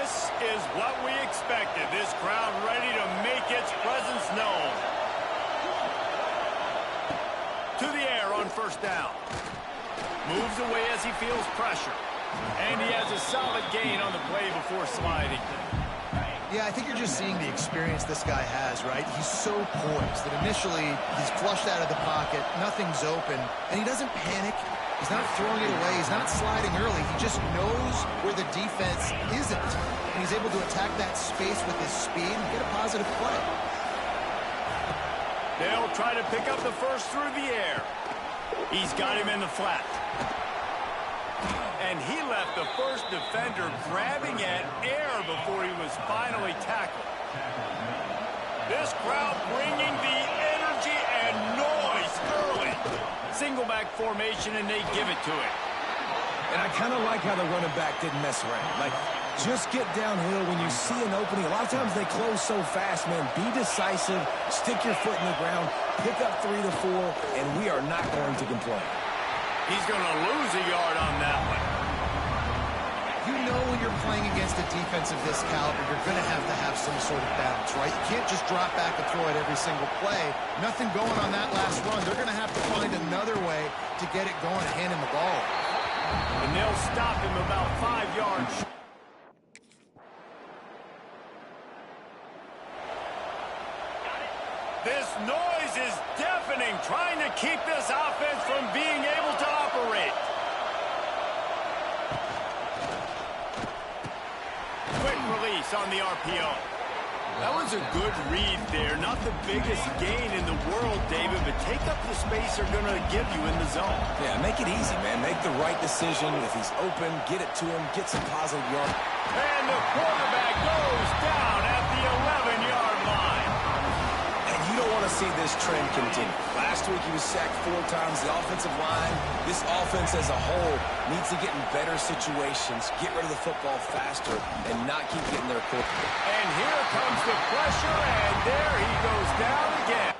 This is what we expected. This crowd ready to make its presence known. To the air on first down. Moves away as he feels pressure. And he has a solid gain on the play before sliding. Yeah, I think you're just seeing the experience this guy has, right? He's so poised that initially he's flushed out of the pocket, nothing's open, and he doesn't panic. He's not throwing it away. He's not sliding early. He just knows where the defense isn't. And he's able to attack that space with his speed and get a positive play. They'll try to pick up the first through the air. He's got him in the flat. And he left the first defender grabbing at air before he was finally tackled. This crowd bringing the energy and noise early. Single back formation, and they give it to him. And I kind of like how the running back didn't mess around. Like, just get downhill when you see an opening. A lot of times they close so fast, man. Be decisive, stick your foot in the ground, pick up 3 to 4, and we are not going to complain. He's going to lose a yard on that one. You know when you're playing against a defense of this caliber, you're going to have some sort of balance, right? You can't just drop back and throw it every single play. Nothing going on that last run. They're going to have to find another way to get it going and hand him the ball. And they'll stop him about 5 yards. This noise is deafening, trying to keep this offense from being able to operate. Quick release on the RPO. That was a good read there. Not the biggest gain in the world, David, but take up the space they're going to give you in the zone. Yeah, make it easy, man. Make the right decision. If he's open, get it to him, get some positive yards. And the quarterback goes down at the 11-yard line. And you don't want to see this trend continue. Last week he was sacked 4 times. The offensive line, this offense as a whole, needs to get in better situations, get rid of the football faster, and not keep getting their quarterback. And here comes the pressure, and there he goes down again.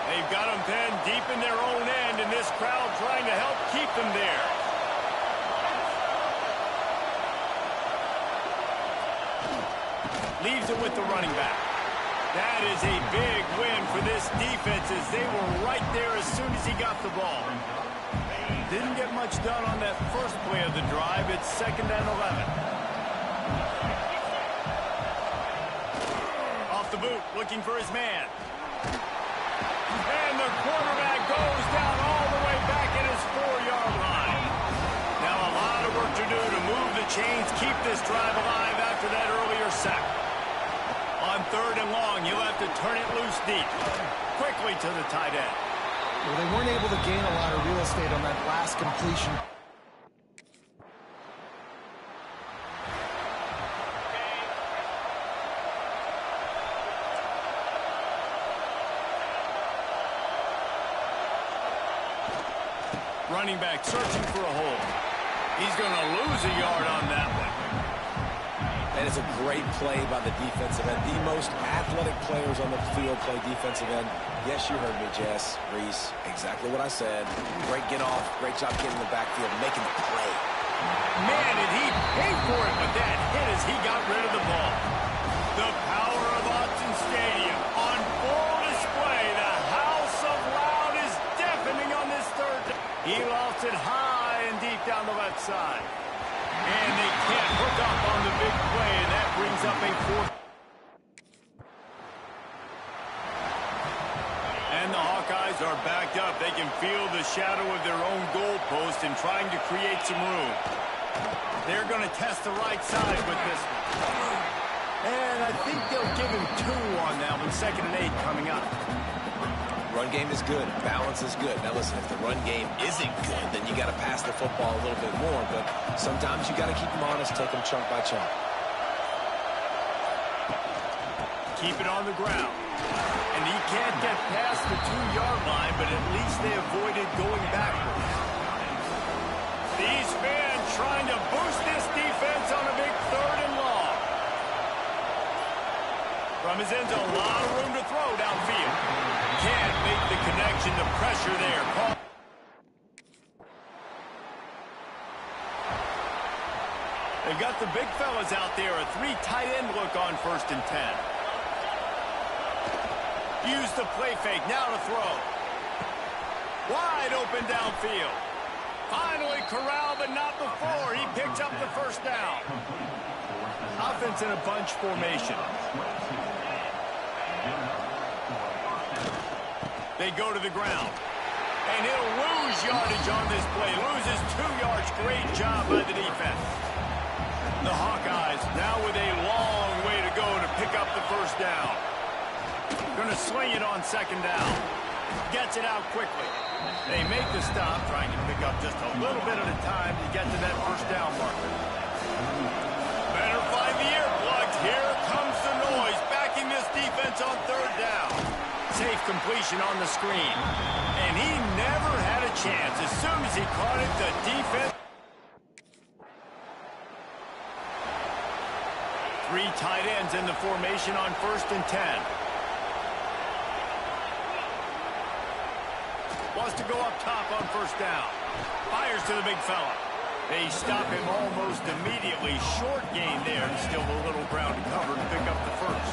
They've got him pinned deep in their own end, and this crowd trying to help keep them there. Leaves it with the running back. That is a big win for this defense as they were right there as soon as he got the ball. Didn't get much done on that first play of the drive. It's 2nd and 11. Off the boot, looking for his man. And the quarterback goes down all the way back at his 4-yard line. Now a lot of work to do to move the chains, keep this drive alive after that earlier sack. On 3rd and long, you'll have to turn it loose deep. Quickly to the tight end. Well, they weren't able to gain a lot of real estate on that last completion. Running back searching for a hole. He's going to lose a yard on that one. And it's a great play by the defensive end. The most athletic players on the field play defensive end. Yes, you heard me, Jess, Reese. Exactly what I said. Great get off. Great job getting in the backfield, making the play. Man, did he pay for it, but that hit as he got rid of the ball. The power of Autzen Stadium on full display. The house of loud is deafening on this 3rd. He lost it high and deep down the left side. And they can't hook up on the big play, and that brings up a 4th. And the Hawkeyes are backed up. They can feel the shadow of their own goalpost and trying to create some room. They're going to test the right side with this one. And I think they'll give him 2 on that one. 2nd and 8 coming up. Run game is good. Balance is good. Now, listen, if the run game isn't good, then you got to pass the football a little bit more. But sometimes you got to keep them honest, take them chunk by chunk. Keep it on the ground. And he can't get past the 2-yard line, but at least they avoided going backwards. These fans trying to boost this defense on a big 3rd and long. From his end, a lot of room to throw downfield. Can't make the connection, the pressure there. They've got the big fellas out there. A 3 tight end look on 1st and 10. Use the play fake. Now to throw. Wide open downfield. Finally corralled, but not before. He picks up the 1st down. Offense in a bunch formation. They go to the ground. And he'll lose yardage on this play. Loses 2 yards. Great job by the defense. The Hawkeyes now with a long way to go to pick up the 1st down. Going to sling it on 2nd down. Gets it out quickly. They make the stop, trying to pick up just a little bit at a time to get to that 1st down marker. Better find the earplugs. Here comes the noise, backing this defense on 3rd down. Safe completion on the screen. And he never had a chance. As soon as he caught it, the defense... 3 tight ends in the formation on 1st and 10. Wants to go up top on 1st down. Fires to the big fella. They stop him almost immediately. Short gain there. Still a little ground to cover to pick up the 1st.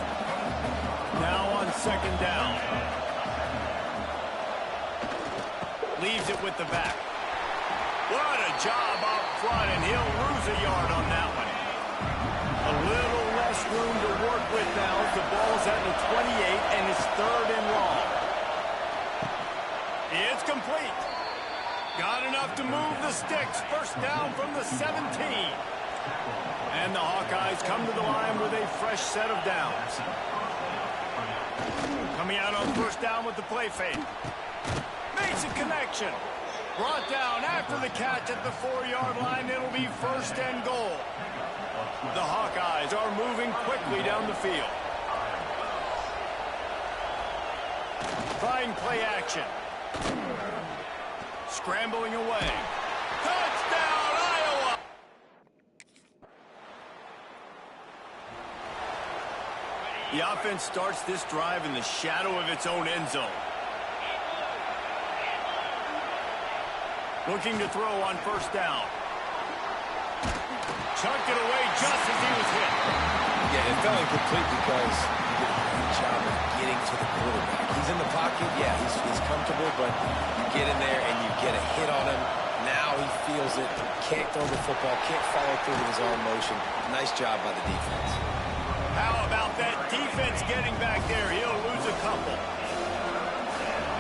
Now on 2nd down. Leaves it with the back. What a job up front, and he'll lose a yard on that one. A little less room to work with now. The ball's at the 28, and it's 3rd and long. It's complete. Got enough to move the sticks. 1st down from the 17. And the Hawkeyes come to the line with a fresh set of downs. Coming out on 1st down with the play fake. Makes a connection. Brought down after the catch at the 4-yard line. It'll be 1st and goal. The Hawkeyes are moving quickly down the field. Trying play action. Scrambling away. Touchdown, Iowa! The offense starts this drive in the shadow of its own end zone. Looking to throw on 1st down. Chucked it away just as he was hit. Yeah, it fell incomplete because he did a great job of getting to the quarterback. He's in the pocket, yeah, he's comfortable, but you get in there and you get a hit on him. Now he feels it, can't throw the football, can't follow through with his own motion. Nice job by the defense. How about that defense getting back there? He'll lose a couple.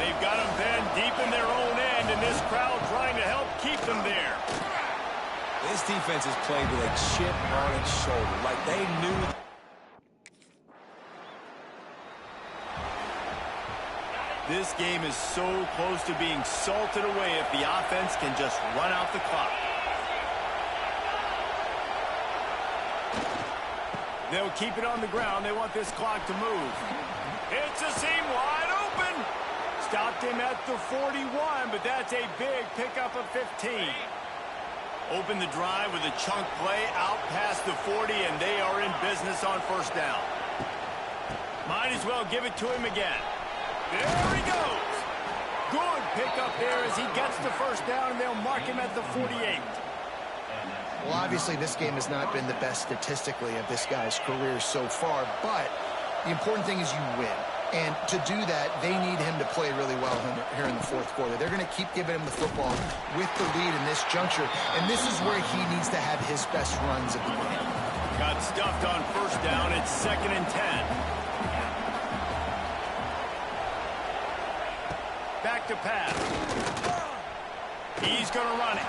They've got him pinned deep in their own end, and this crowd trying to help keep them there. This defense has played with a chip on its shoulder, like they knew. This game is so close to being salted away if the offense can just run out the clock. They'll keep it on the ground. They want this clock to move. It's a seam wide open. Stopped him at the 41, but that's a big pickup of 15. Open the drive with a chunk play out past the 40, and they are in business on 1st down. Might as well give it to him again. There he goes. Good pickup there as he gets the 1st down, and they'll mark him at the 48. Well, obviously, this game has not been the best statistically of this guy's career so far, but the important thing is you win. And to do that, they need him to play really well here in the 4th quarter. They're going to keep giving him the football with the lead in this juncture, and this is where he needs to have his best runs of the game. Got stuffed on 1st down. It's 2nd and 10. Back to pass. He's going to run it.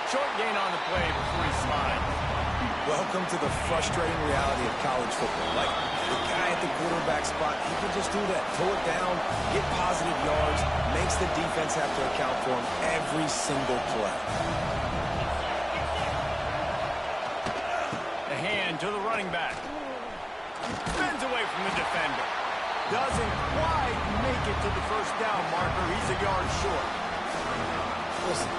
Short gain on the play before he slides. Welcome to the frustrating reality of college football. Like, the guy at the quarterback spot, he can just do that. Pull it down, get positive yards, makes the defense have to account for him every single play. The hand to the running back. Spins away from the defender. Doesn't quite make it to the 1st down marker. He's a yard short. Listen,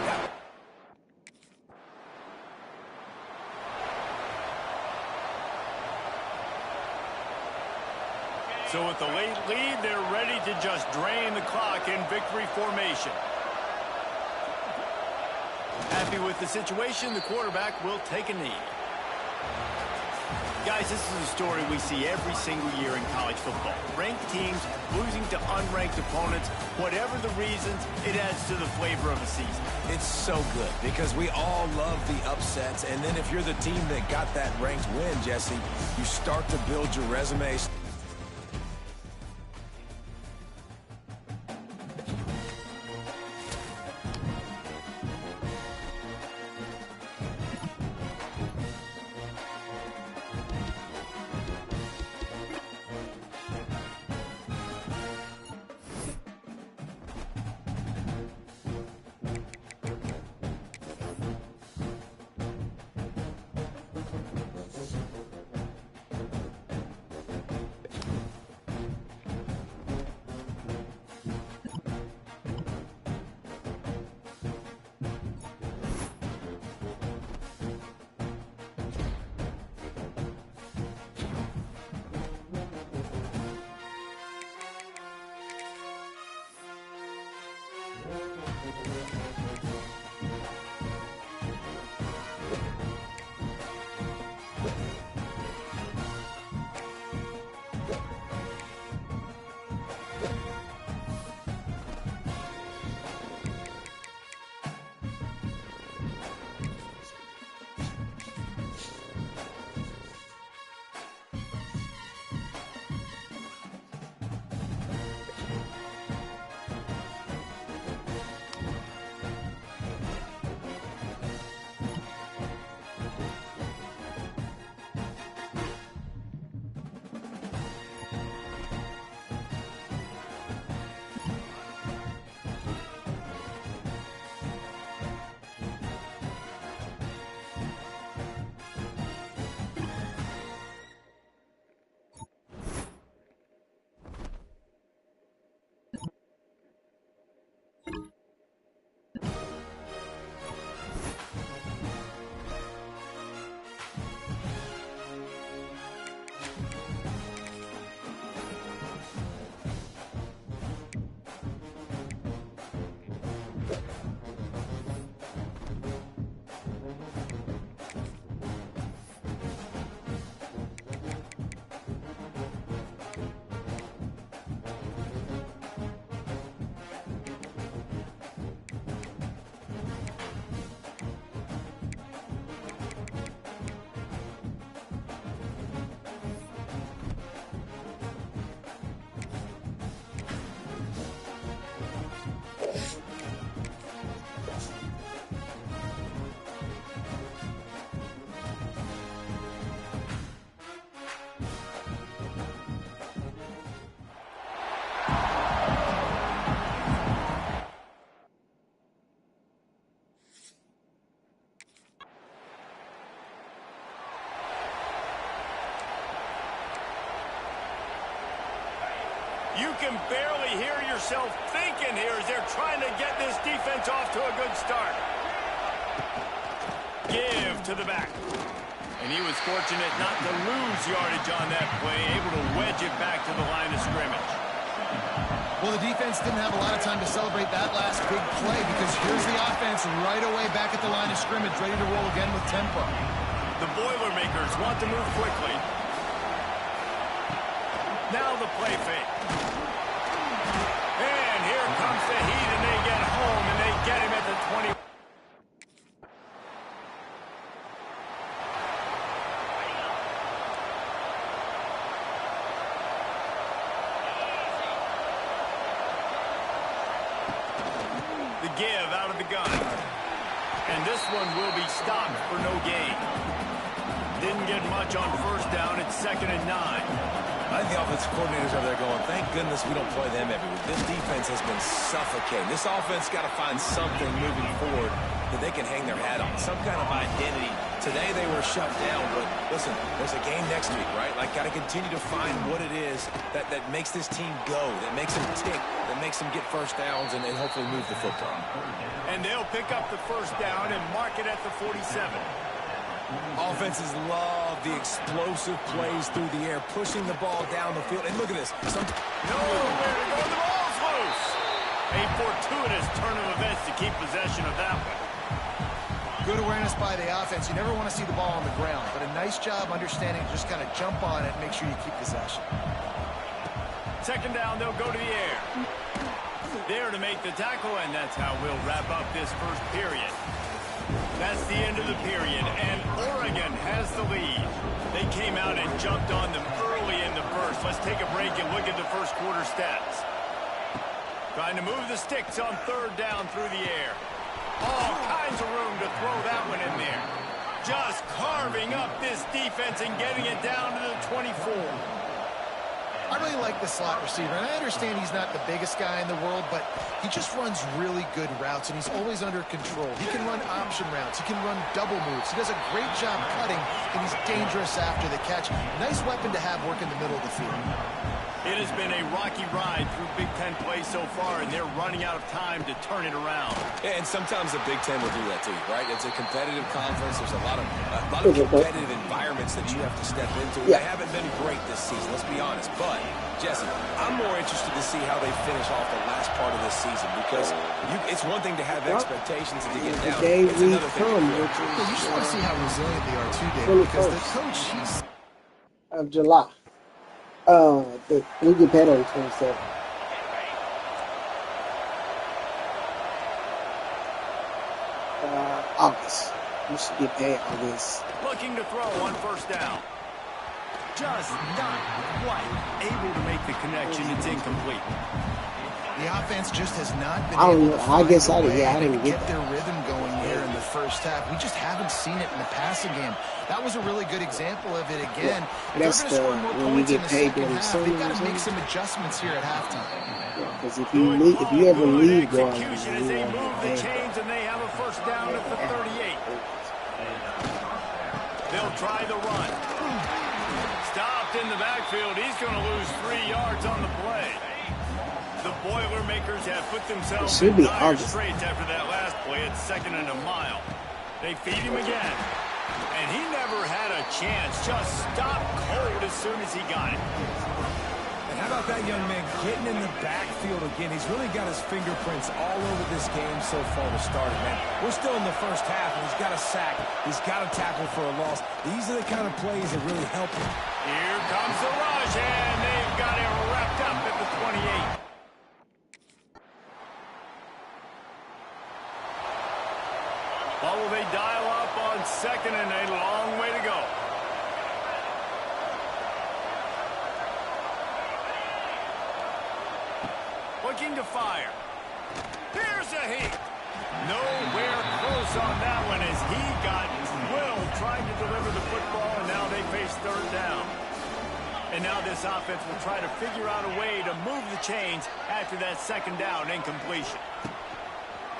So with the late lead, they're ready to just drain the clock in victory formation. Happy with the situation, the quarterback will take a knee. Guys, this is a story we see every single year in college football. Ranked teams losing to unranked opponents. Whatever the reasons, it adds to the flavor of a season. It's so good because we all love the upsets. And then if you're the team that got that ranked win, Jesse, you start to build your resume. You can barely hear yourself thinking here as they're trying to get this defense off to a good start. Give to the back. And he was fortunate not to lose yardage on that play, able to wedge it back to the line of scrimmage. Well, the defense didn't have a lot of time to celebrate that last big play because here's the offense right away back at the line of scrimmage, ready to roll again with tempo. The Boilermakers want to move quickly. Now the play fake. And here comes the heat, and they get home, and they get him at the 20. The give out of the gun. And this one will be stopped for no gain. Didn't get much on first down. It's 2nd and 9. I think the offensive coordinators are there going, thank goodness we don't play them every week. This defense has been suffocating. This offense got to find something moving forward that they can hang their hat on, some kind of identity. Today they were shut down, but listen, there's a game next week, right? Like, got to continue to find what it is that makes this team go, that makes them tick, that makes them get first downs and hopefully move the football. And they'll pick up the first down and mark it at the 47. Offenses love the explosive plays through the air, pushing the ball down the field. And look at this. Nowhere to go. The ball's loose. A fortuitous turn of events to keep possession of that one. Good awareness by the offense. You never want to see the ball on the ground, but a nice job understanding to just kind of jump on it and make sure you keep possession. Second down, they'll go to the air. There to make the tackle, and that's how we'll wrap up this first period. That's the end of the period, and Oregon has the lead. They came out and jumped on them early in the first. Let's take a break and look at the first quarter stats. Trying to move the sticks on third down through the air. All kinds of room to throw that one in there. Just carving up this defense and getting it down to the 24. I really like the slot receiver, and I understand he's not the biggest guy in the world, but he just runs really good routes, and he's always under control. He can run option routes. He can run double moves. He does a great job cutting, and he's dangerous after the catch. Nice weapon to have work in the middle of the field. It has been a rocky ride through Big Ten play so far, and they're running out of time to turn it around. Yeah, and sometimes the Big Ten will do that to you, right? It's a competitive conference. There's a lot of competitive environments that you have to step into. Yeah. They haven't been great this season, let's be honest. But, Jesse, I'm more interested to see how they finish off the last part of this season because it's one thing to have expectations and to get down. Today It's we another thing come, to which Well, you just want to see how resilient they are, too, David, 21st because the coach, he's... of July. We get paid on the 27th. August. We should get paid August. Looking to throw on first down. Just not quite able to make the connection. It's incomplete. The offense just has not been I don't able know. to I find guess a I way didn't to get get their rhythm going here in the first half. We just haven't seen it in the passing game. That was a really good example of it again. That's If they're going to score more when we points in get the paid second during the half, summer they've got to or make something. some adjustments here at halftime. Because if you ever leave going, Execution as they move the chains, and they have a first down at the 38. They'll try the run. Stopped in the backfield. He's going to lose 3 yards on the play. The Boilermakers have put themselves in dire straits after that last play. It's 2nd and a mile. They feed him again. And he never had a chance. Just stopped cold as soon as he got it. And how about that young man getting in the backfield again? He's really got his fingerprints all over this game so far to start it, man. We're still in the first half, and he's got a sack. He's got a tackle for a loss. These are the kind of plays that really help him. Here comes the rush, and they've got it wrapped up at the 28. What will they dial up on 2nd and a long way to go? Looking to fire. Here's a heat. Nowhere close on that one as he got drilled trying to deliver the football, and now they face third down. And now this offense will try to figure out a way to move the chains after that second down incompletion.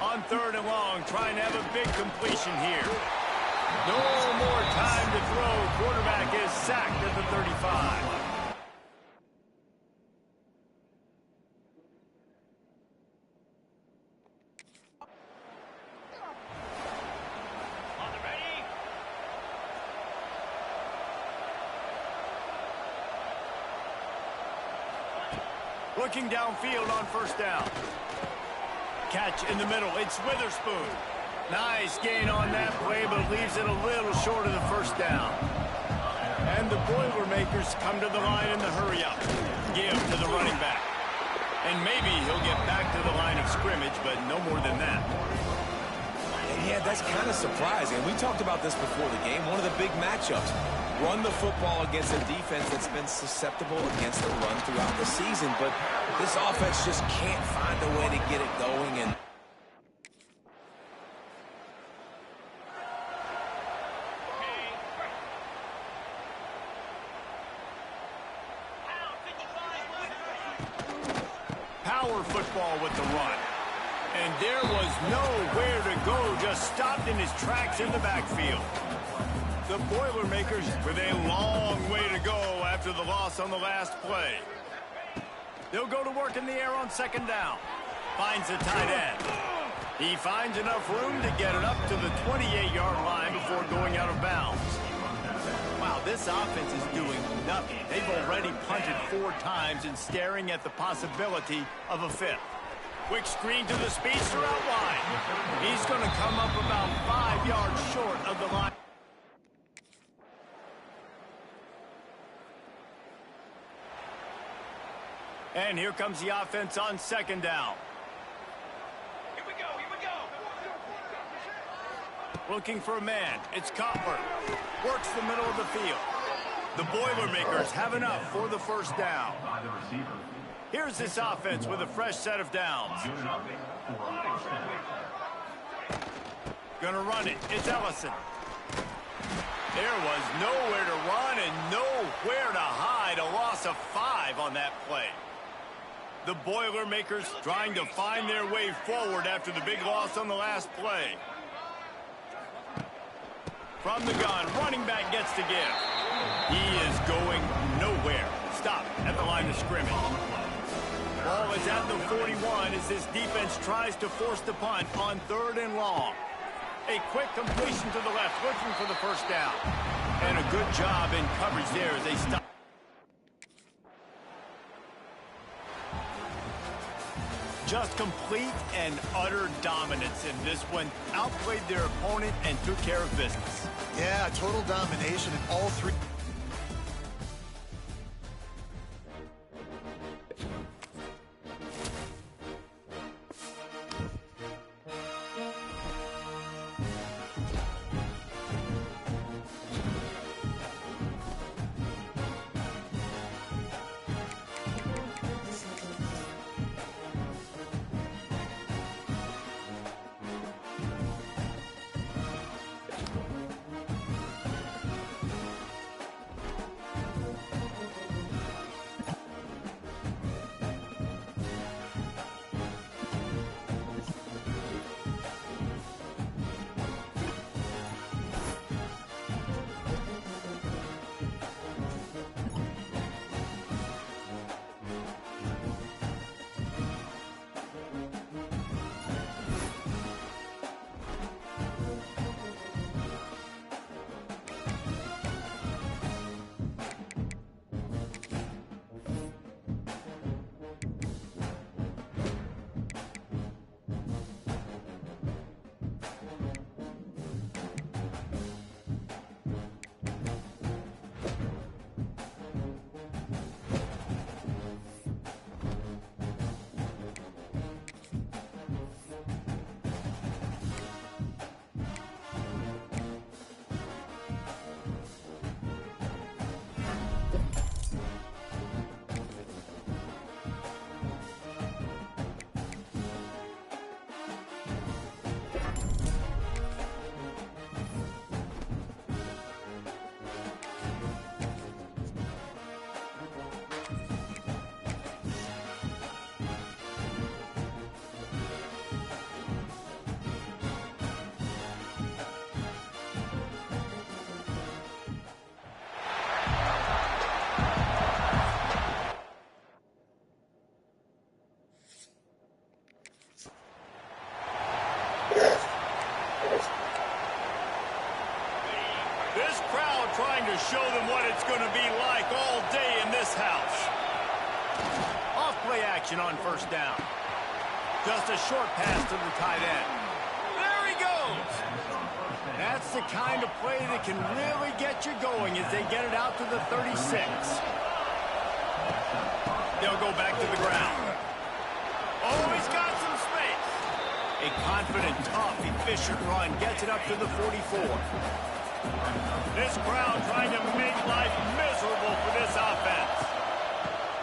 On 3rd and long, trying to have a big completion here. No more time to throw. Quarterback is sacked at the 35. Looking downfield on first down. Catch in the middle. It's Witherspoon. Nice gain on that play, but leaves it a little short of the first down. And the Boilermakers come to the line in the hurry-up. Give to the running back. And maybe he'll get back to the line of scrimmage, but no more than that. And yeah, that's kind of surprising. We talked about this before the game. One of the big matchups. Run the football against a defense that's been susceptible against the run throughout the season. But this offense just can't find a way to get it going. And power football with the run. And there was nowhere to go, just stopped in his tracks in the backfield. The Boilermakers with a long way to go after the loss on the last play. They'll go to work in the air on second down. Finds the tight end. He finds enough room to get it up to the 28-yard line before going out of bounds. Wow, this offense is doing nothing. They've already punted 4 times and staring at the possibility of a 5th. Quick screen to the speedster out wide. He's going to come up about 5 yards And here comes the offense on second down. Here we go, here we go. Looking for a man. It's Cutler. Works the middle of the field. The Boilermakers have enough for the first down. Here's this offense with a fresh set of downs. Gonna run it. It's Ellison. There was nowhere to run and nowhere to hide. A loss of 5 on that play. The Boilermakers trying to find their way forward after the big loss on the last play. From the gun, running back gets to give. He is going nowhere. Stop at the line of scrimmage. Ball is at the 41 as this defense tries to force the punt on 3rd and long. A quick completion to the left, looking for the first down. And a good job in coverage there as they stop. Just complete and utter dominance in this one. Outplayed their opponent and took care of business. Yeah, total domination in all 3. Trying to show them what it's going to be like all day in this house. Off play action on first down. Just a short pass to the tight end. There he goes. That's the kind of play that can really get you going as they get it out to the 36. They'll go back to the ground. Oh, he's got some space. A confident, tough, efficient run gets it up to the 44. This crowd trying to make life miserable for this offense.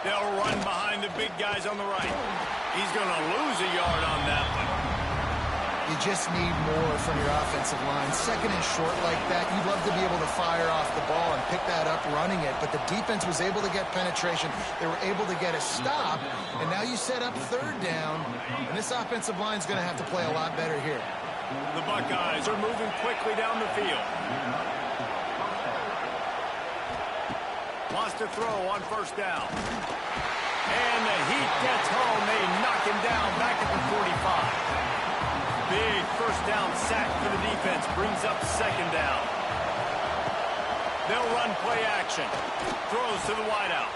They'll run behind the big guys on the right. He's going to lose a yard on that one. You just need more from your offensive line. Second and short like that, you'd love to be able to fire off the ball and pick that up running it, but the defense was able to get penetration. They were able to get a stop, and now you set up 3rd down, and this offensive line is going to have to play a lot better here. The Buckeyes are moving quickly down the field. Wants to throw on first down. And the heat gets home. They knock him down back at the 45. Big first down sack for the defense. Brings up second down. They'll run play action. Throws to the wideout.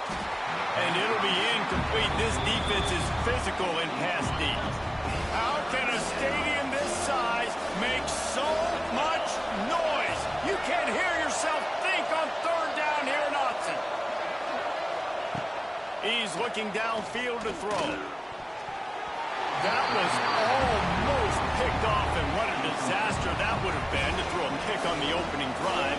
And it'll be incomplete. This defense is physical in pass deep. How can a stadium this size make so much noise? You can't hear yourself think on 3rd down here in Autzen. He's He's looking downfield to throw. That was almost picked off, and what a disaster that would have been to throw a pick on the opening drive.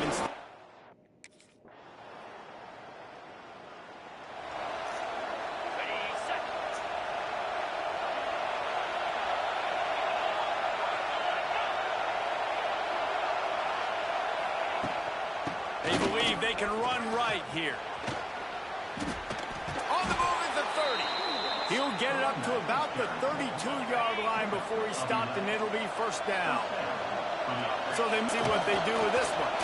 They believe they can run right here. On the move is the 30. He'll get it up to about the 32-yard line before he's stopped, and it'll be first down. So they see what they do with this one.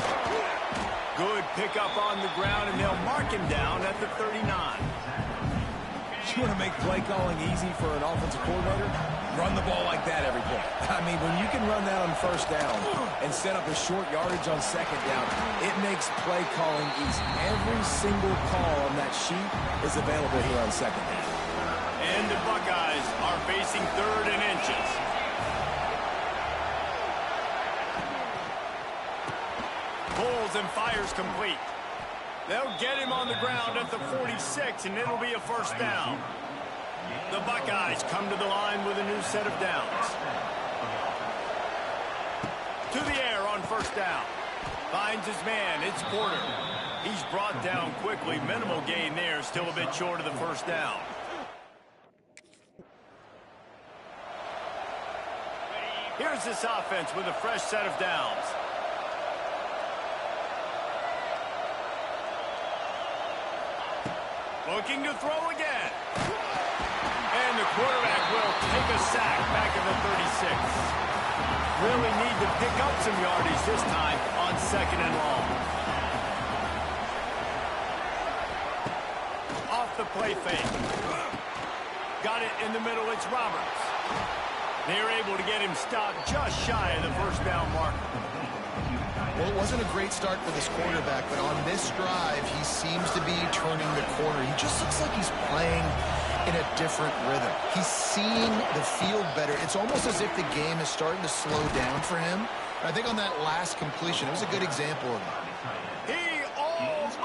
Good pickup on the ground, and they'll mark him down at the 39. You want to make play calling easy for an offensive coordinator? Run the ball like that every play. I mean, when you can run that on first down and set up a short yardage on second down, it makes play calling easy. Every single call on that sheet is available here on second down. And the Buckeyes are facing third and inches. Pulls and fires complete. They'll get him on the ground at the 46, and it'll be a first down. The Buckeyes come to the line with a new set of downs. To the air on first down. Finds his man. It's Porter. He's brought down quickly. Minimal gain there. Still a bit short of the first down. Here's this offense with a fresh set of downs. Looking to throw again. And the quarterback will take a sack back at the 36. Really need to pick up some yardage this time on second and long. Off the play fake. Got it in the middle. It's Roberts. They're able to get him stopped just shy of the first down mark. Well, it wasn't a great start for this quarterback, but on this drive, he seems to be turning the corner. He just looks like he's playing in a different rhythm. He's seeing the field better. It's almost as if the game is starting to slow down for him. And I think on that last completion, it was a good example of it. He almost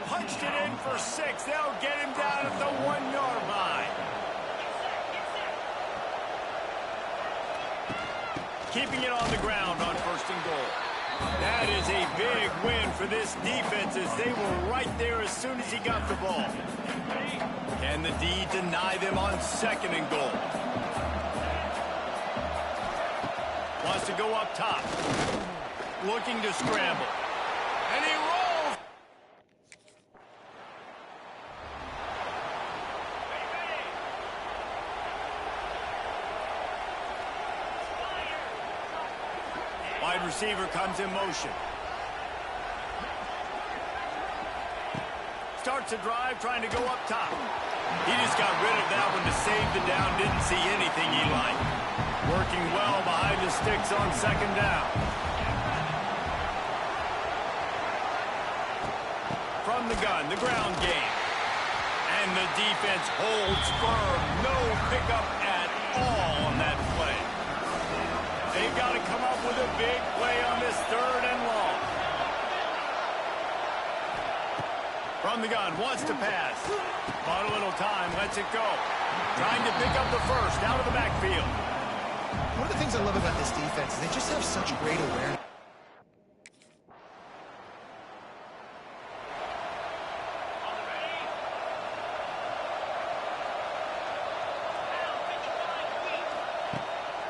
punched it in for 6. They'll get him down at the 1-yard line. Keeping it on the ground on first and goal. That is a big win for this defense as they were right there as soon as he got the ball. Can the D deny them on second and goal? Wants to go up top. Looking to scramble. And he rolls. Wide receiver comes in motion. Starts a drive trying to go up top. He just got rid of that one to save the down. Didn't see anything he liked. Working well behind the sticks on second down. From the gun, the ground game. And the defense holds firm. No pickup at all on that play. They've got to come up with a big play on this third and long. From the gun, wants to pass. Bought a little time, lets it go. Trying to pick up the first out of the backfield. One of the things I love about this defense is they just have such great awareness.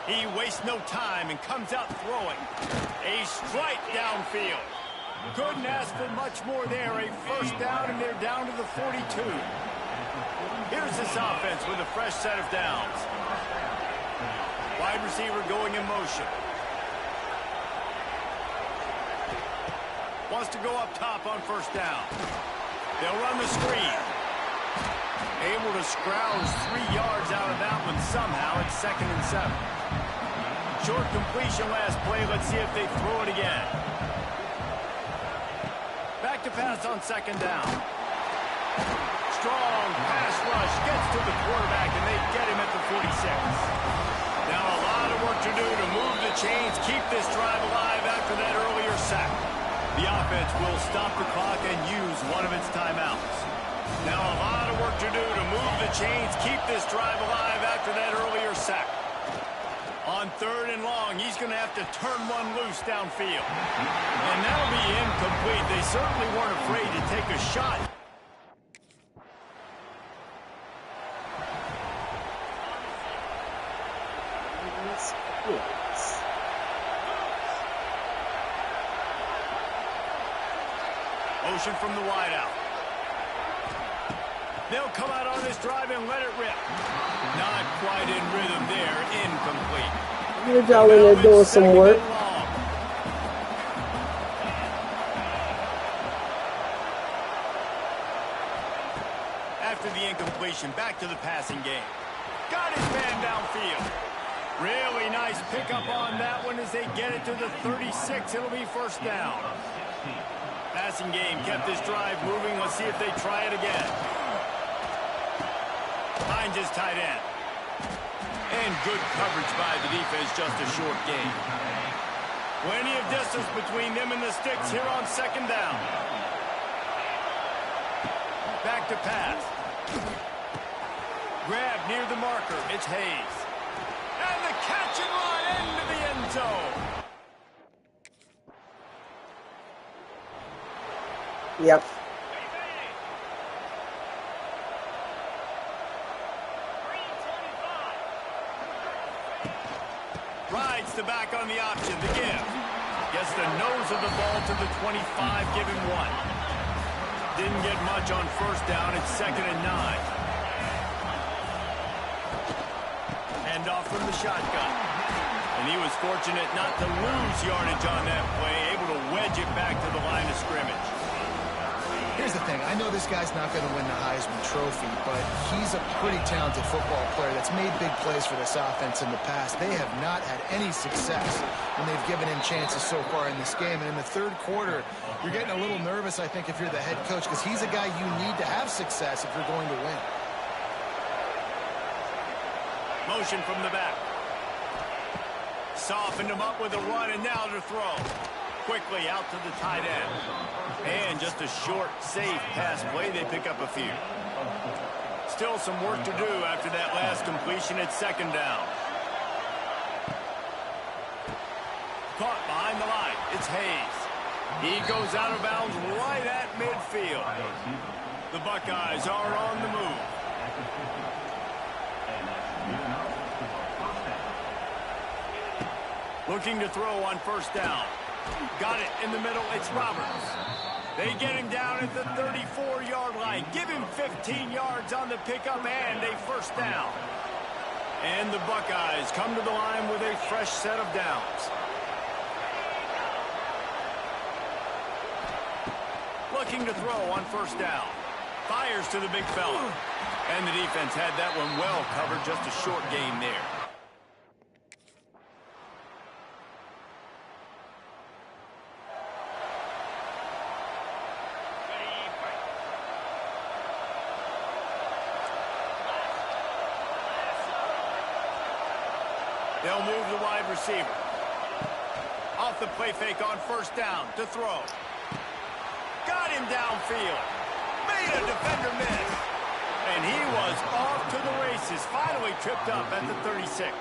He wastes no time and comes out throwing. A strike downfield. Couldn't ask for much more there. A first down, and they're down to the 42. Here's this offense with a fresh set of downs. Wide receiver going in motion. Wants to go up top on first down. They'll run the screen. Able to scrounge 3 yards out of that one somehow. It's second and 7. Short completion last play. Let's see if they throw it again. Back to pass on second down. Strong pass rush gets to the quarterback, and they get him at the 46. Now a lot of work to do to move the chains, keep this drive alive after that earlier sack. The offense will stop the clock and use one of its timeouts. Now a lot of work to do to move the chains, keep this drive alive after that earlier sack. On 3rd and long, he's going to have to turn one loose downfield. And that'll be incomplete. They certainly weren't afraid to take a shot. Motion from the wideout. They'll come out on this drive and let it rip. Not quite in rhythm there. Incomplete. Good y'all in there doing some work. After the incompletion, back to the passing game. Got his man downfield. Really nice pickup on that one as they get it to the 36. It'll be 1st down. Passing game kept this drive moving. Let's see if they try it again. Finds his tight end. And good coverage by the defense, just a short gain. Plenty of distance between them and the sticks here on 2nd down. Back to pass. Grab near the marker. It's Hayes. And the catch and run into the end zone. Yep. Rides the back on the option, the give. Gets the nose of the ball to the 25, give him 1. Didn't get much on 1st down, it's 2nd and 9. Hand off from the shotgun. And he was fortunate not to lose yardage on that play, able to wedge it back to the line of scrimmage. Here's the thing. I know this guy's not going to win the Heisman Trophy, but he's a pretty talented football player that's made big plays for this offense in the past. They have not had any success when they've given him chances so far in this game. And in the 3rd quarter, you're getting a little nervous, I think, if you're the head coach, because he's a guy you need to have success if you're going to win. Motion from the back. Softened him up with a run, and now to throw. Quickly out to the tight end. And just a short, safe pass play. They pick up a few. Still some work to do after that last completion at 2nd down. Caught behind the line. It's Hayes. He goes out of bounds right at midfield. The Buckeyes are on the move. Looking to throw on 1st down. Got it in the middle. It's Roberts. They get him down at the 34-yard line. Give him 15 yards on the pickup and a 1st down. And the Buckeyes come to the line with a fresh set of downs. Looking to throw on 1st down. Fires to the big fella. And the defense had that one well covered. Just a short game there. They'll move the wide receiver. Off the play fake on 1st down to throw. Got him downfield. Made a defender miss. And he was off to the races. Finally tripped up at the 36.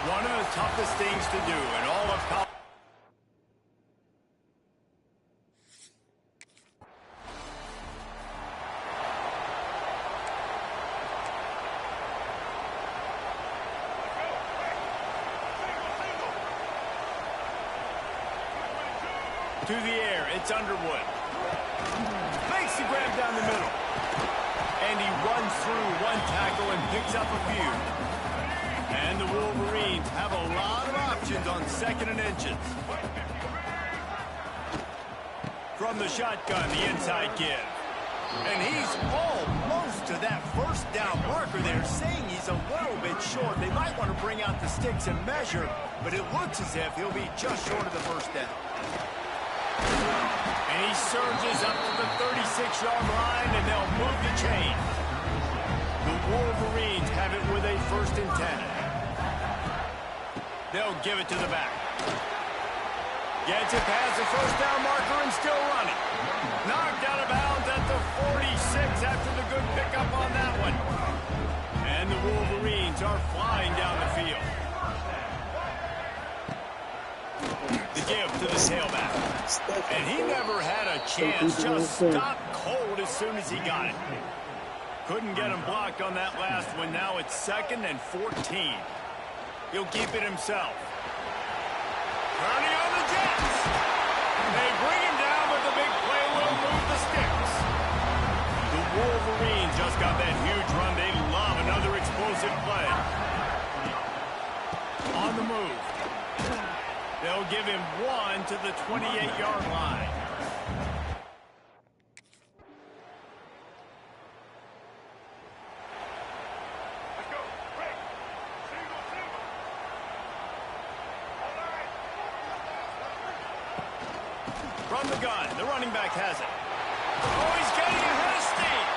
One of the toughest things to do in all of college. To the air, it's Underwood. Makes the grab down the middle. And he runs through one tackle and picks up a few. And the Wolverines have a lot of options on 2nd and inches. From the shotgun, the inside give. And he's almost to that first down marker there, saying he's a little bit short. They might want to bring out the sticks and measure, but it looks as if he'll be just short of the first down. And he surges up to the 36-yard line, and they'll move the chain. The Wolverines have it with a 1st and 10. They'll give it to the back. Gets it past the first down marker and still running. Knocked out of bounds at the 46 after the good pickup on that one. And the Wolverines are flying down the field. The give to the tailback. And he never had a chance, just stopped cold as soon as he got it. Couldn't get him blocked on that last one. Now it's 2nd and 14. He'll keep it himself. Running on the Jets. They bring him down, but the big play will move the sticks. The Wolverines just got that huge run. They love another explosive play. On the move. They'll give him 1 to the 28-yard line. Let's go. Break. Single, single. All right. From the gun, the running back has it. Oh, he's getting ahead of Steve.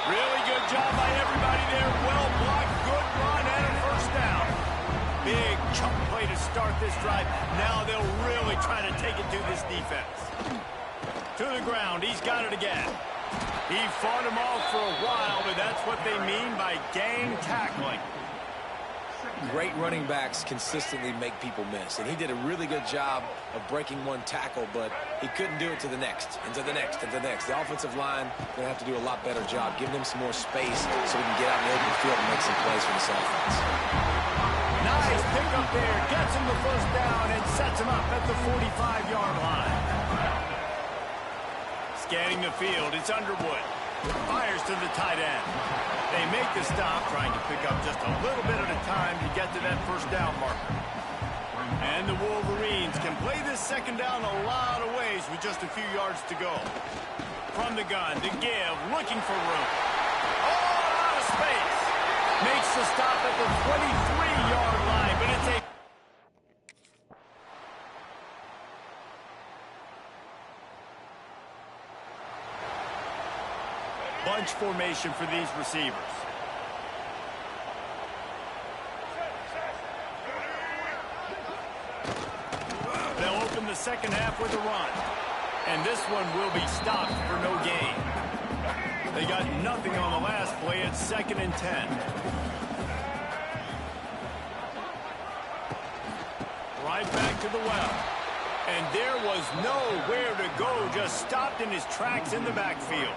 Really good job by everybody there. Well blocked, good run, and a first down. Big chunk play to start this drive. Now they'll really try to take it to this defense. To the ground, he's got it again. He fought him off for a while, but that's what they mean by gang tackling. Great running backs consistently make people miss, and he did a really good job of breaking one tackle, but he couldn't do it to the next, and to the next, and to the next. The offensive line going to have to do a lot better job, giving him some more space so he can get out in the open field and make some plays for this offense. Nice pick up there, gets him the first down and sets him up at the 45-yard line. Scanning the field, it's Underwood. Fires to the tight end. They make the stop, trying to pick up just a little bit at a time to get to that first down marker. And the Wolverines can play this 2nd down a lot of ways with just a few yards to go. From the gun, to give, looking for room. Oh, out of space. Makes the stop at the 23-yard line, but it's a... bunch formation for these receivers. They'll open the 2nd half with a run. And this one will be stopped for no gain. They got nothing on the last play. It's 2nd and 10. Right back to the well. And there was nowhere to go. Just stopped in his tracks in the backfield.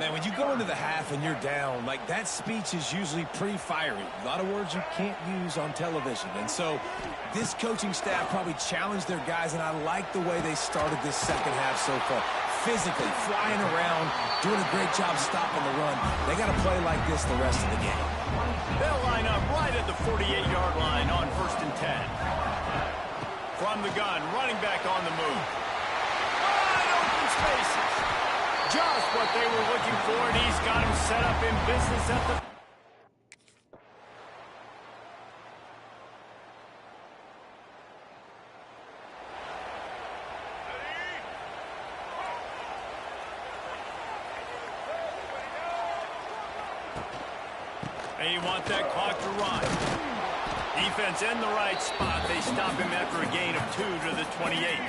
Man, when you go into the half and you're down, like, that speech is usually pretty fiery. A lot of words you can't use on television. And so this coaching staff probably challenged their guys, and I like the way they started this 2nd half so far. Physically, flying around, doing a great job stopping the run. They got to play like this the rest of the game. They'll line up right at the 48-yard line on 1st and 10. From the gun, running back on the move. Wide open spaces. Just what they were looking for, and he's got him set up in business at the... And you want that clock to run. Defense in the right spot. They stop him after a gain of 2 to the 28.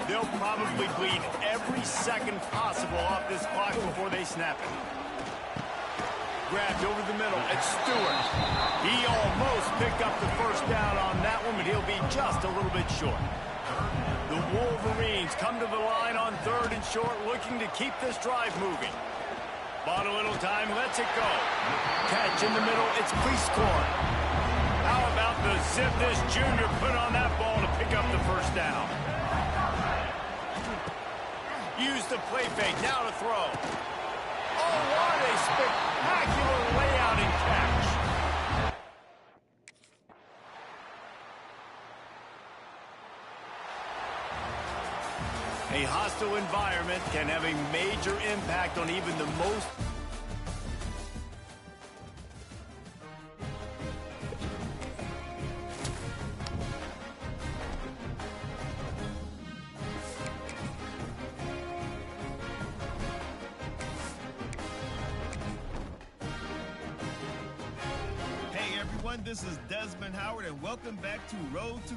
They'll probably bleed every second possible off this clock before they snap it. Grabbed over the middle. It's Stewart. He almost picked up the first down on that one, but he'll be just a little bit short. The Wolverines come to the line on 3rd and short, looking to keep this drive moving. Bought a little time, lets it go. Catch in the middle, it's Cleescorn. How about the zip this junior put on that ball to pick up the first down? Use the play fake, now to throw. Oh, what a spectacular layout and catch. A hostile environment can have a major impact on even the most... Hey everyone, this is Desmond Howard, and welcome back to Road to